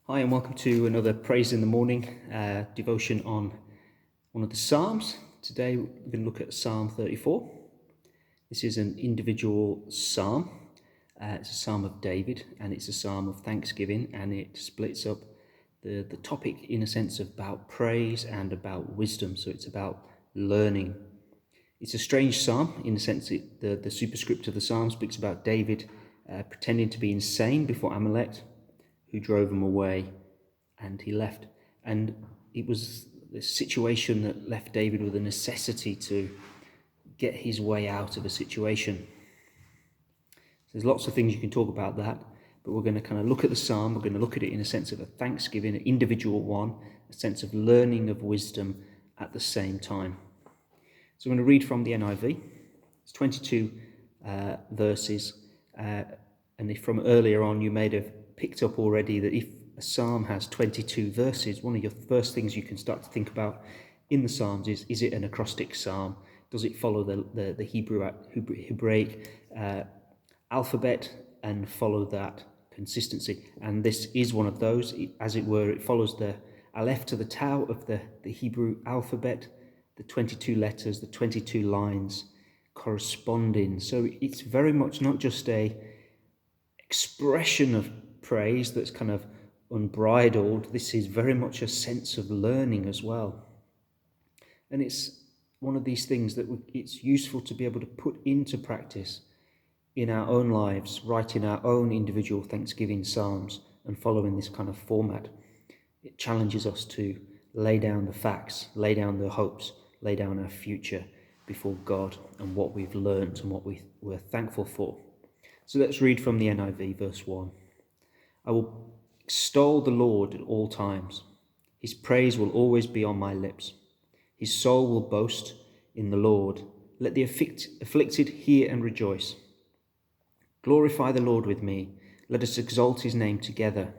Hi, and welcome to another Praise in the Morning devotion on one of the Psalms. Today we're going to look at Psalm 34. This is an individual psalm. It's a psalm of David, and it's a psalm of thanksgiving, and it splits up the topic in a sense about praise and about wisdom. So it's about learning. It's a strange psalm in the sense the superscript of the psalm speaks about David pretending to be insane before Amalek, who drove him away, and he left. And it was the situation that left David with a necessity to get his way out of a situation. So there's lots of things you can talk about that, but we're going to kind of look at the psalm. We're going to look at it in a sense of a thanksgiving, an individual one, a sense of learning of wisdom at the same time. So I'm going to read from the NIV. It's 22 verses. And if from earlier on you may have picked up already that if a psalm has 22 verses, one of your first things you can start to think about in the psalms is it an acrostic psalm? Does it follow the Hebraic alphabet and follow that consistency? And this is one of those. As it were, it follows the Aleph to the Tau of the Hebrew alphabet, the 22 letters, the 22 lines corresponding. So it's very much not just a expression of praise that's kind of unbridled. This is very much a sense of learning as well. And it's one of these things that it's useful to be able to put into practice in our own lives, writing our own individual thanksgiving psalms and following this kind of format. It challenges us to lay down the facts, lay down the hopes, lay down our future before God and what we've learned and what we're thankful for. So let's read from the NIV, verse 1. I will extol the Lord at all times. His praise will always be on my lips. His soul will boast in the Lord. Let the afflicted hear and rejoice. Glorify the Lord with me. Let us exalt his name together.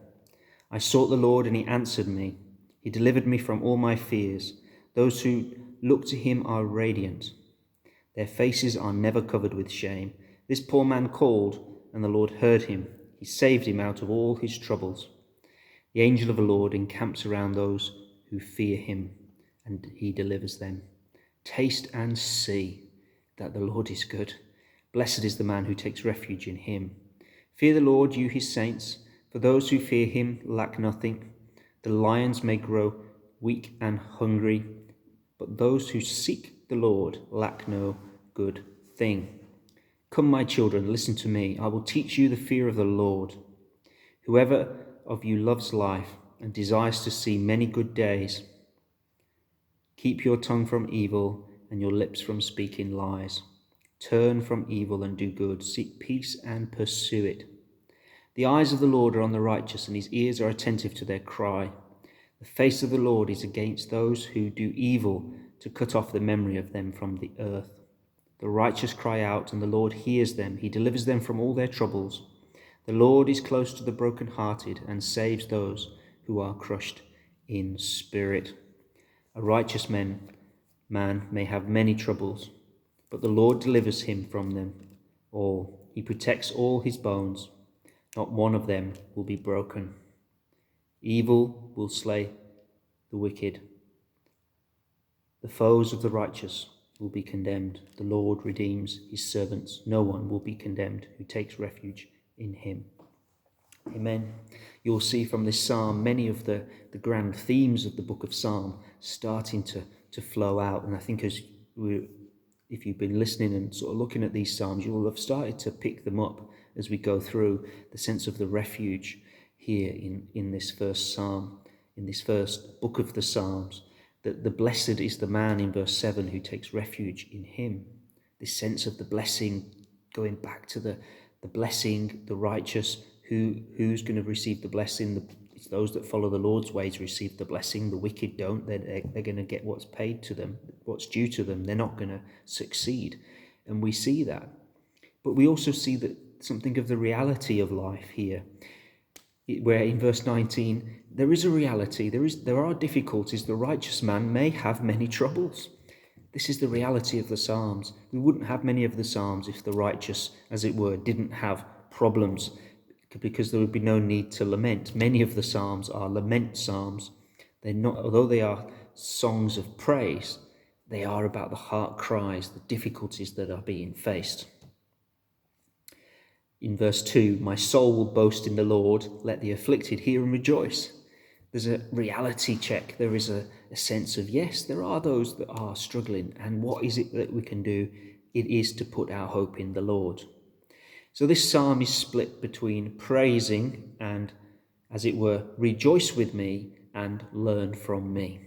I sought the Lord and he answered me. He delivered me from all my fears. Those who look to him are radiant. Their faces are never covered with shame. This poor man called, and the Lord heard him. He saved him out of all his troubles. The angel of the Lord encamps around those who fear him, and he delivers them. Taste and see that the Lord is good. Blessed is the man who takes refuge in him. Fear the Lord, you his saints, for those who fear him lack nothing. The lions may grow weak and hungry, but those who seek the Lord lack no good thing. Come, my children, listen to me. I will teach you the fear of the Lord. Whoever of you loves life and desires to see many good days, keep your tongue from evil and your lips from speaking lies. Turn from evil and do good. Seek peace and pursue it. The eyes of the Lord are on the righteous, and his ears are attentive to their cry. The face of the Lord is against those who do evil, to cut off the memory of them from the earth. The righteous cry out, and the Lord hears them. He delivers them from all their troubles. The Lord is close to the brokenhearted and saves those who are crushed in spirit. A righteous man may have many troubles, but the Lord delivers him from them all. He protects all his bones. Not one of them will be broken. Evil will slay the wicked. The foes of the righteous will be condemned. The Lord redeems his servants. No one will be condemned who takes refuge in him. Amen. You'll see from this psalm many of the grand themes of the book of Psalm starting to flow out. And I think if you've been listening and sort of looking at these psalms, you will have started to pick them up as we go through the sense of the refuge here in this first psalm, in this first book of the Psalms. That the blessed is the man in verse 7 who takes refuge in him. This sense of the blessing, going back to the blessing, the righteous, who's going to receive the blessing? It's those that follow the Lord's ways receive the blessing. The wicked don't. They're going to get what's paid to them, what's due to them. They're not going to succeed. And we see that. But we also see that something of the reality of life here, where in verse 19, there is a reality, there are difficulties. The righteous man may have many troubles. This is the reality of the Psalms. We wouldn't have many of the Psalms if the righteous, as it were, didn't have problems because there would be no need to lament. Many of the Psalms are lament Psalms. They're not, although they are songs of praise, they are about the heart cries, the difficulties that are being faced. In verse 2, my soul will boast in the Lord, let the afflicted hear and rejoice. There's a reality check. There is a sense of, yes, there are those that are struggling, and what is it that we can do? It is to put our hope in the Lord. So this psalm is split between praising and, as it were, rejoice with me and learn from me.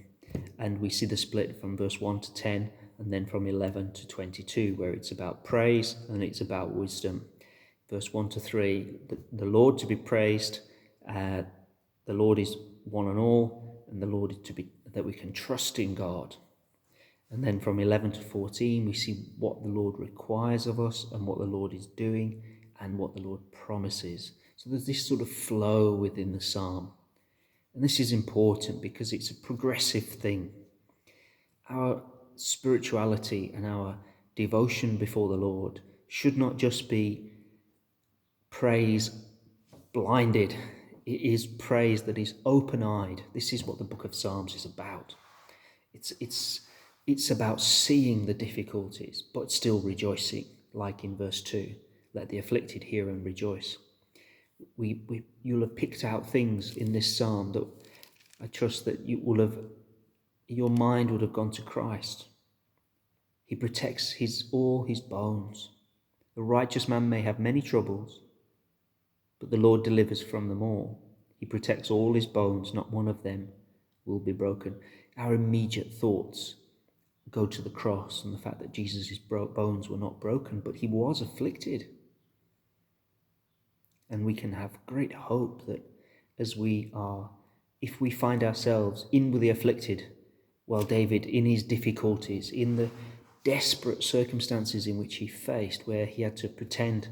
And we see the split from verse 1 to 10 and then from 11 to 22, where it's about praise and it's about wisdom. Verse 1 to 3, the Lord to be praised, the Lord is one and all, and the Lord is to be, that we can trust in God. And then from 11 to 14, we see what the Lord requires of us and what the Lord is doing and what the Lord promises. So there's this sort of flow within the psalm. And this is important because it's a progressive thing. Our spirituality and our devotion before the Lord should not just be praise blinded. It is praise that is open-eyed. This is what the book of Psalms is about. It's about seeing the difficulties, but still rejoicing, like in verse 2. Let the afflicted hear and rejoice. You'll have picked out things in this psalm that I trust that your mind would have gone to Christ. He protects all his bones. The righteous man may have many troubles, but the Lord delivers from them all. He protects all his bones, not one of them will be broken. Our immediate thoughts go to the cross and the fact that Jesus' bones were not broken, but he was afflicted. And we can have great hope that if we find ourselves in with the afflicted, well, David, in his difficulties, in the desperate circumstances in which he faced, where he had to pretend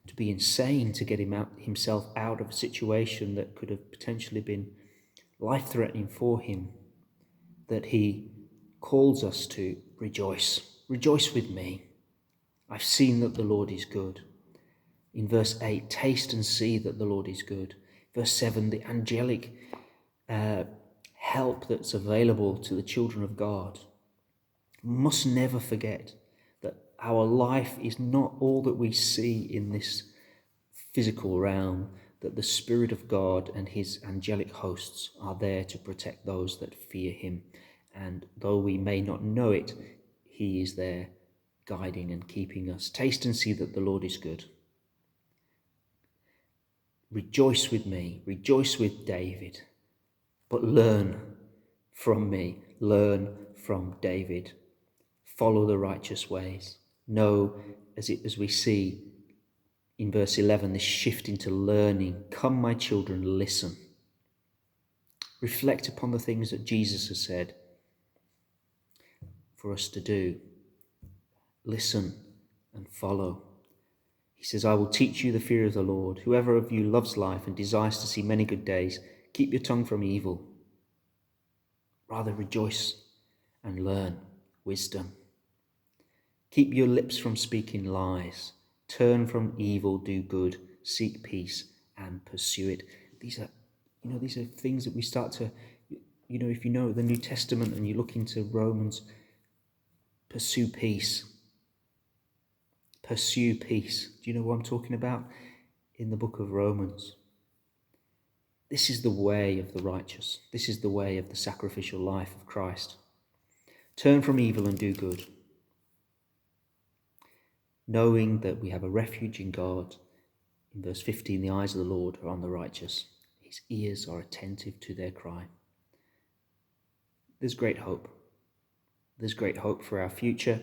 to be insane to get himself out of a situation that could have potentially been life-threatening for him, that he calls us to rejoice. Rejoice with me. I've seen that the Lord is good. In verse 8, taste and see that the Lord is good. Verse 7, the angelic help that's available to the children of God. We must never forget that our life is not all that we see in this physical realm, that the Spirit of God and his angelic hosts are there to protect those that fear him. And though we may not know it, he is there guiding and keeping us. Taste and see that the Lord is good. Rejoice with me, rejoice with David, but learn from me, learn from David. Follow the righteous ways. Know, as we see in verse 11, this shift into learning. Come, my children, listen. Reflect upon the things that Jesus has said for us to do. Listen and follow. He says, I will teach you the fear of the Lord. Whoever of you loves life and desires to see many good days, keep your tongue from evil. Rather rejoice and learn wisdom. Keep your lips from speaking lies. Turn from evil, do good, seek peace and pursue it. These are things that we start to, if you know the New Testament and you look into Romans, pursue peace. Pursue peace. Do you know what I'm talking about? In the book of Romans. This is the way of the righteous. This is the way of the sacrificial life of Christ. Turn from evil and do good. Knowing that we have a refuge in God. In verse 15, the eyes of the Lord are on the righteous. His ears are attentive to their cry. There's great hope. There's great hope for our future.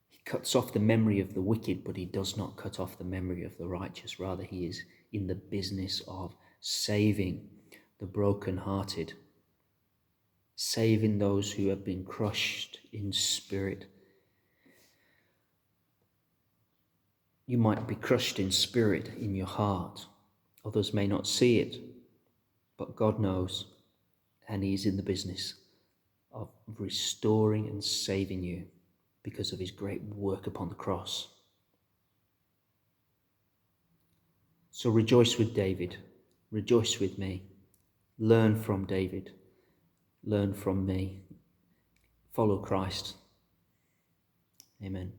He cuts off the memory of the wicked, but he does not cut off the memory of the righteous. Rather, he is in the business of saving the brokenhearted, saving those who have been crushed in spirit. You might be crushed in spirit in your heart. Others may not see it, but God knows, and he is in the business of restoring and saving you because of his great work upon the cross. So rejoice with David, rejoice with me, learn from David, learn from me, follow Christ. Amen.